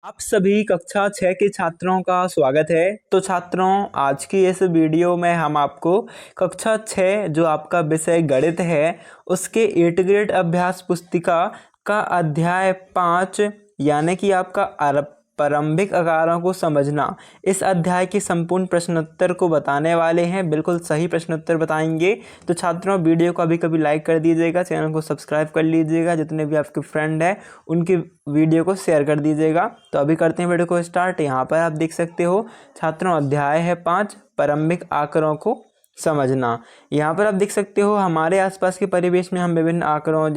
आप सभी कक्षा 6 के छात्रों का स्वागत है। तो छात्रों, आज की इस वीडियो में हम आपको कक्षा 6 जो आपका विषय गणित है उसके 8th ग्रेड अभ्यास पुस्तिका का अध्याय 5 यानी कि आपका प्रारंभिक आकारों को समझना, इस अध्याय के संपूर्ण प्रश्नोत्तर को बताने वाले हैं। बिल्कुल सही प्रश्नोत्तर बताएंगे। तो छात्रों, वीडियो को अभी लाइक कर दीजिएगा, चैनल को सब्सक्राइब कर लीजिएगा, जितने भी आपके फ्रेंड हैं उनके वीडियो को शेयर कर दीजिएगा। तो अभी करते हैं वीडियो को स्टार्ट। यहाँ पर आप देख सकते हो छात्रों, अध्याय है 5 प्रारंभिक आकारों को समझना। यहाँ पर आप देख सकते हो हमारे आसपास के परिवेश में हम विभिन्न आकारों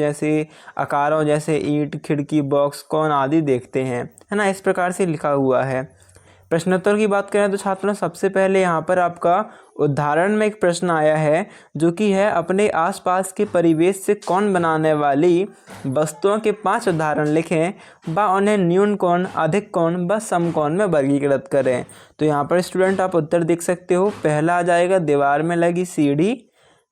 जैसे ईंट, खिड़की, बॉक्स, कोन आदि देखते हैं, है ना। इस प्रकार से लिखा हुआ है। प्रश्नोत्तर की बात करें तो छात्रों, सबसे पहले यहाँ पर आपका उदाहरण में एक प्रश्न आया है जो कि है अपने आसपास के परिवेश से कोण बनाने वाली वस्तुओं के 5 उदाहरण लिखें व उन्हें न्यून कोण, अधिक कोण व समकोण में वर्गीकृत करें। तो यहाँ पर स्टूडेंट आप उत्तर देख सकते हो। पहला आ जाएगा दीवार में लगी सीढ़ी,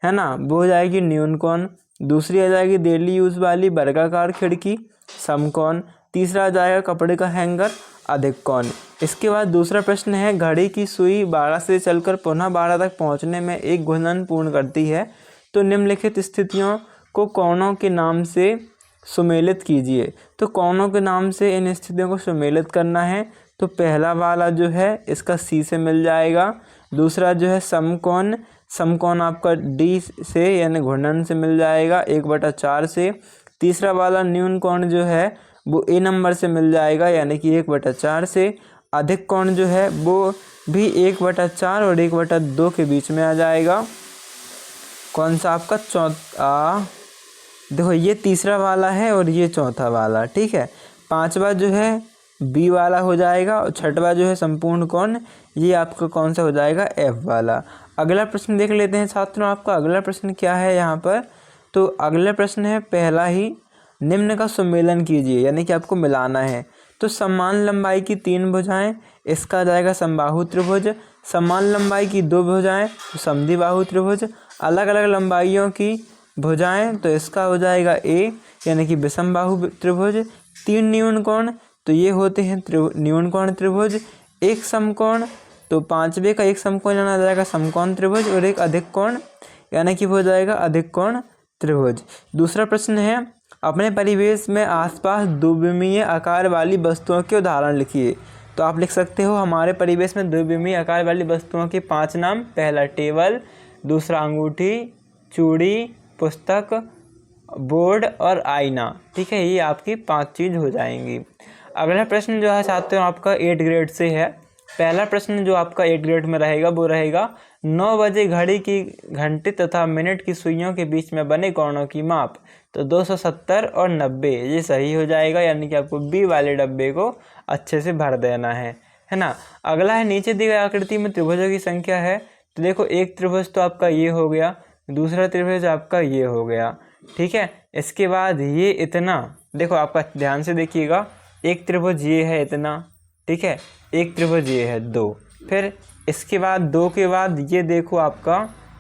है ना, वो हो जाएगी न्यून कोण। दूसरी आ जाएगी डेली यूज वाली वर्गाकार खिड़की, समकोण। तीसरा आ जाएगा कपड़े का हैंगर, अधिक कोण। इसके बाद दूसरा प्रश्न है घड़ी की सुई 12 से चलकर पुनः 12 तक पहुंचने में एक घूर्णन पूर्ण करती है, तो निम्नलिखित स्थितियों को कोणों के नाम से सुमेलित कीजिए। तो कोणों के नाम से इन स्थितियों को सुमेलित करना है। तो पहला वाला जो है इसका सी से मिल जाएगा। दूसरा जो है समकोण, समकोण आपका डी से यानी घूर्णन से मिल जाएगा 1/4 से। तीसरा वाला न्यून कोण जो है वो ए नंबर से मिल जाएगा यानी कि 1/4 से। अधिक कोण जो है वो भी 1/4 और 1/2 के बीच में आ जाएगा। कौन सा आपका देखो, ये तीसरा वाला है और ये चौथा वाला, ठीक है। पांचवा जो है बी वाला हो जाएगा और छठवा जो है संपूर्ण कोण, ये आपका कौन सा हो जाएगा, एफ वाला। अगला प्रश्न देख लेते हैं छात्रों, आपका अगला प्रश्न क्या है यहाँ पर। तो अगला प्रश्न है पहला ही, निम्न का सुमेलन कीजिए, यानी कि आपको मिलाना है। तो समान लंबाई की 3 भुजाएं, इसका आ जाएगा समबाहु त्रिभुज। समान लंबाई की 2 भुजाएं तो समद्विबाहु त्रिभुज। अलग अलग लंबाइयों की भुजाएं तो इसका हो जाएगा ए यानी कि विषमबाहु त्रिभुज। 3 न्यून कोण तो ये होते हैं न्यून कोण त्रिभुज। एक समकोण तो 5वें का एक समकोण जाना जाएगा समकोण त्रिभुज, और एक अधिक कोण यानी कि हो जाएगा अधिक कोण त्रिभुज। दूसरा प्रश्न है अपने परिवेश में आसपास द्विविमीय आकार वाली वस्तुओं के उदाहरण लिखिए। तो आप लिख सकते हो हमारे परिवेश में द्विविमीय आकार वाली वस्तुओं के 5 नाम। पहला टेबल, दूसरा अंगूठी, चूड़ी, पुस्तक, बोर्ड और आईना, ठीक है। ये आपकी 5 चीज़ हो जाएंगी। अगला प्रश्न जो है छात्रों आपका 8th ग्रेड से है। पहला प्रश्न जो आपका 8th ग्रेड में रहेगा वो रहेगा 9 बजे घड़ी की घंटे तथा मिनट की सुइयों के बीच में बने कोणों की माप। तो 270 और 90 ये सही हो जाएगा, यानी कि आपको बी वाले डब्बे को अच्छे से भर देना है ना। अगला है नीचे दी गई आकृति में त्रिभुजों की संख्या है। तो देखो, एक त्रिभुज तो आपका ये हो गया, दूसरा त्रिभुज आपका ये हो गया, ठीक है। इसके बाद ये इतना, देखो आपका ध्यान से देखिएगा, एक त्रिभुज ये है इतना, ठीक है, एक त्रिभुज ये है 2। फिर इसके बाद 2 के बाद ये देखो आपका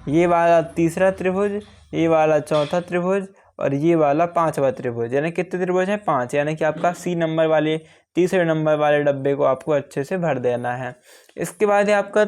ये वाला तीसरा त्रिभुज, ये वाला चौथा त्रिभुज और ये वाला 5वां त्रिभुज, यानी कितने त्रिभुज हैं, 5। यानी कि आपका सी नंबर वाले तीसरे नंबर वाले डब्बे को आपको अच्छे से भर देना है। इसके बाद है आपका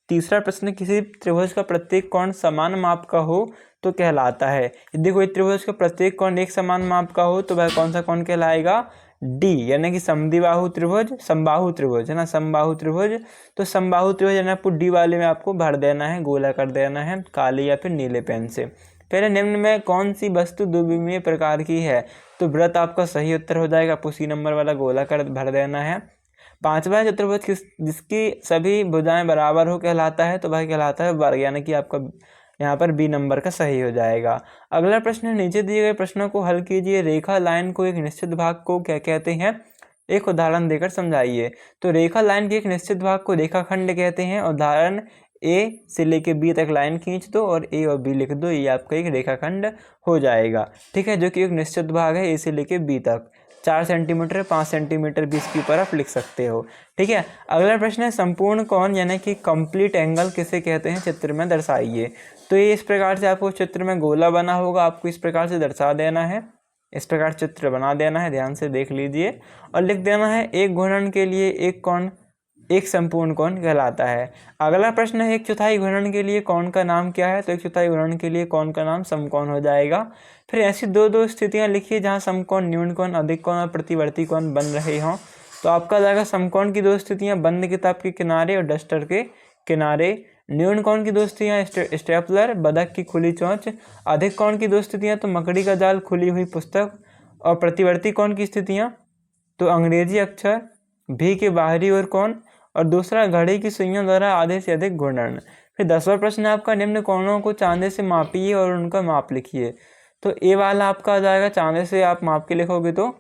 तीसरा प्रश्न, किसी त्रिभुज का प्रत्येक कोण समान माप का हो तो कहलाता है। यदि कोई त्रिभुज का प्रत्येक कोण एक समान माप का हो तो वह कौन सा कोण कहलाएगा, डी, यानी कि समद्विबाहु त्रिभुज, समबाहु त्रिभुज, है ना, समबाहु त्रिभुज। तो समबाहु त्रिभुज यानी आपको डी वाले में आपको भर देना है, गोला कर देना है काले या फिर नीले पेन से। फिर निम्न में कौन सी वस्तु द्विविमीय प्रकार की है। तो वृत्त आपका सही उत्तर हो जाएगा, आपको सी नंबर वाला गोला कर भर देना है। 5वां चतुर्भुज जिसकी सभी भुजाएं बराबर हो कहलाता है, तो वह कहलाता है वर्ग, यानी कि आपका यहाँ पर बी नंबर का सही हो जाएगा। अगला प्रश्न है नीचे दिए गए प्रश्नों को हल कीजिए। रेखा लाइन को एक निश्चित भाग को क्या कहते हैं, एक उदाहरण देकर समझाइए। तो रेखा लाइन के एक निश्चित भाग को रेखाखंड कहते हैं। उदाहरण ए से लेके बी तक लाइन खींच दो और ए और बी लिख दो, ये आपका एक रेखाखंड हो जाएगा, ठीक है, जो कि एक निश्चित भाग है ए से लेके बी तक। 4 सेंटीमीटर 5 सेंटीमीटर भी इसकी ऊपर आप लिख सकते हो, ठीक है। अगला प्रश्न है संपूर्ण कोण यानी कि कंप्लीट एंगल किसे कहते हैं, चित्र में दर्शाइए। तो ये इस प्रकार से आपको चित्र में गोला बना होगा, आपको इस प्रकार से दर्शा देना है। इस प्रकार चित्र बना देना है, ध्यान से देख लीजिए और लिख देना है एक घूर्णन के लिए एक कोण एक संपूर्ण कोण कहलाता है। अगला प्रश्न है एक चौथाई घूर्णन के लिए कोण का नाम क्या है, तो एक चौथाई घूर्णन के लिए कोण का नाम समकोण हो जाएगा। फिर ऐसी दो स्थितियां लिखिए जहां समकोण, न्यून कोण, अधिक कोण और प्रतिवर्ती कोण बन रहे हों। तो आपका जाएगा समकोण की दो स्थितियां बंद किताब के किनारे और डस्टर के किनारे, न्यून कोण की दो स्थितियां स्टेपलर, बतख की खुली चोंच, अधिक कोण की दो स्थितियां तो मकड़ी का जाल, खुली हुई पुस्तक, और प्रतिवर्ती कोण की स्थितियां तो अंग्रेजी अक्षर, भी के बाहरी ओर कोण, और दूसरा घड़ी की सुइयों द्वारा आधे से अधिक घूर्णन। फिर 10वां प्रश्न है आपका निम्न कोणों को चांदे से मापिए और उनका माप लिखिए। तो ए वाला आपका आ जाएगा, चांदे से आप माप के लिखोगे तो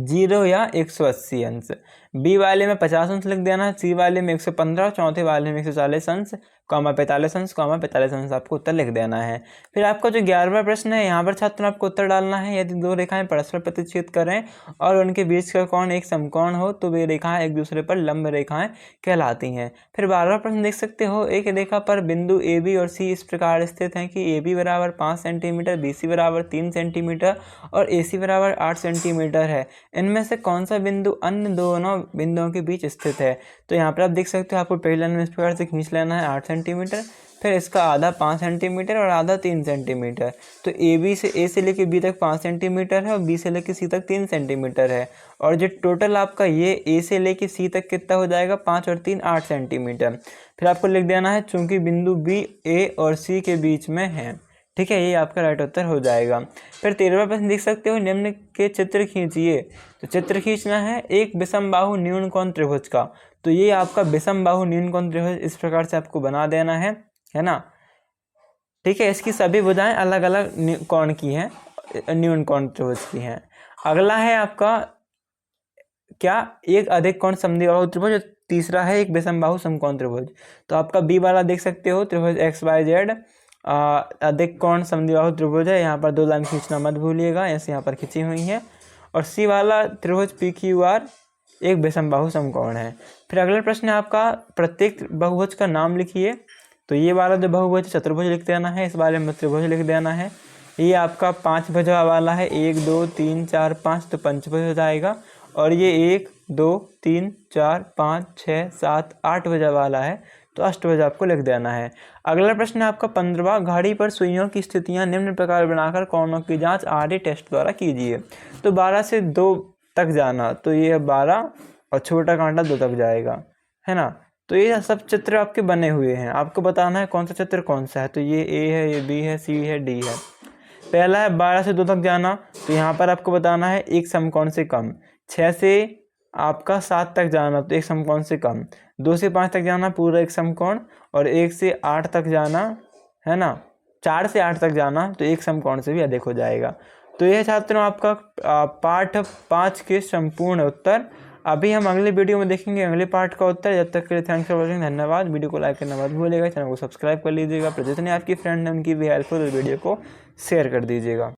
0 या 180 अंश, बी वाले में 50 अंश लिख देना, सी वाले में 115, चौथे वाले में 140 अंश, 45 अंश, 45 अंश आपको उत्तर लिख देना है। फिर आपका जो 11वां प्रश्न है यहाँ पर छात्रों आपको उत्तर डालना है, यदि दो रेखाएं परस्पर प्रतिच्छेद करें और उनके बीच का कोण एक समकोण हो तो वे रेखाएं एक दूसरे पर लंब रेखाएं कहलाती हैं। फिर 12वां प्रश्न देख सकते हो, एक रेखा पर बिंदु ए बी और सी इस प्रकार स्थित हैं कि ए बी बराबर 5 सेंटीमीटर, बी सी बराबर 3 सेंटीमीटर और ए सी बराबर 8 सेंटीमीटर है। इनमें से कौन सा बिंदु अन्य दोनों बिंदुओं के बीच स्थित है। तो यहाँ पर आप देख सकते हो, आपको पहले लाइन में इस प्रकार से खींच लेना है 8 सेंटीमीटर, फिर इसका आधा 5 सेंटीमीटर और आधा 3 सेंटीमीटर। तो ए से लेके बी तक 5 सेंटीमीटर है और बी से लेके सी तक 3 सेंटीमीटर है, और जो टोटल आपका ये ए से लेके सी तक कितना हो जाएगा, 5 और 3 8 सेंटीमीटर। फिर आपको लिख देना है चूंकि बिंदु बी ए और सी के बीच में है। ठीक है, ये आपका राइट उत्तर हो जाएगा। फिर 13वां प्रश्न देख सकते हो, निम्न के चित्र खींचिए। तो चित्र खींचना है एक विषम बाहु न्यून कोण त्रिभुज का। तो ये आपका विषम बाहु न्यून कोण त्रिभुज इस प्रकार से आपको बना देना है ना। ठीक है, इसकी सभी भुजाएं अलग अलग कोण की हैं, न्यून कोण त्रिभुज की हैं। अगला है आपका क्या, एक अधिक कोण समद्विबाहु त्रिभुज, तीसरा है एक विषम बाहु समकोण त्रिभुज। तो आपका बी वाला देख सकते हो, त्रिभुज XYZ अधिक कोण समद्विबाहु त्रिभुज है। यहाँ पर 2 लाइन खींचना मत भूलिएगा, ऐसे यहाँ पर खींची हुई है। और सी वाला त्रिभुज PQR एक विषम बाहु समकोण है। फिर अगला प्रश्न है आपका, प्रत्येक बहुभुज का नाम लिखिए। तो ये वाला जो बहुभुज चतुर्भुज लिख देना है, इस वाले में त्रिभुज लिख देना है। ये आपका 5 भुजा वाला है, 1 2 3 4 5, तो पंचभुज हो जाएगा। और ये 1 2 3 4 5 6 7 8 भुजा वाला है, तो अष्टभुज आपको लिख देना है। अगला प्रश्न है आपका 15वां, घड़ी पर सुइयों की स्थितियां निम्न प्रकार बनाकर कोणों की जांच आरडी टेस्ट द्वारा कीजिए। तो 12 से 2 तक जाना, तो ये 12 और छोटा कांटा 2 तक जाएगा, है ना। तो ये सब चित्र आपके बने हुए हैं, आपको बताना है कौन सा चित्र कौन सा है। तो ये ए है, ये बी है, सी है, डी है। पहला है 12 से 2 तक जाना, तो यहाँ पर आपको बताना है एक समकोण से कम। 6 से आपका 7 तक जाना, तो एक समकोण से कम। 2 से 5 तक जाना, पूरा एक समकोण। और 1 से 8 तक जाना, है ना। 4 से 8 तक जाना, तो एक समकोण से भी अधिक हो जाएगा। तो यह छात्रों आपका पाठ 5 के संपूर्ण उत्तर। अभी हम अगले वीडियो में देखेंगे अगले पार्ट का उत्तर। जब तक के लिए थैंक्स फॉर वॉचिंग, धन्यवाद। वीडियो को लाइक करना मत भूलिएगा, चैनल को सब्सक्राइब कर लीजिएगा। जितने आपकी फ्रेंड हैं उनकी भी हेल्प हो तो वीडियो को शेयर कर दीजिएगा।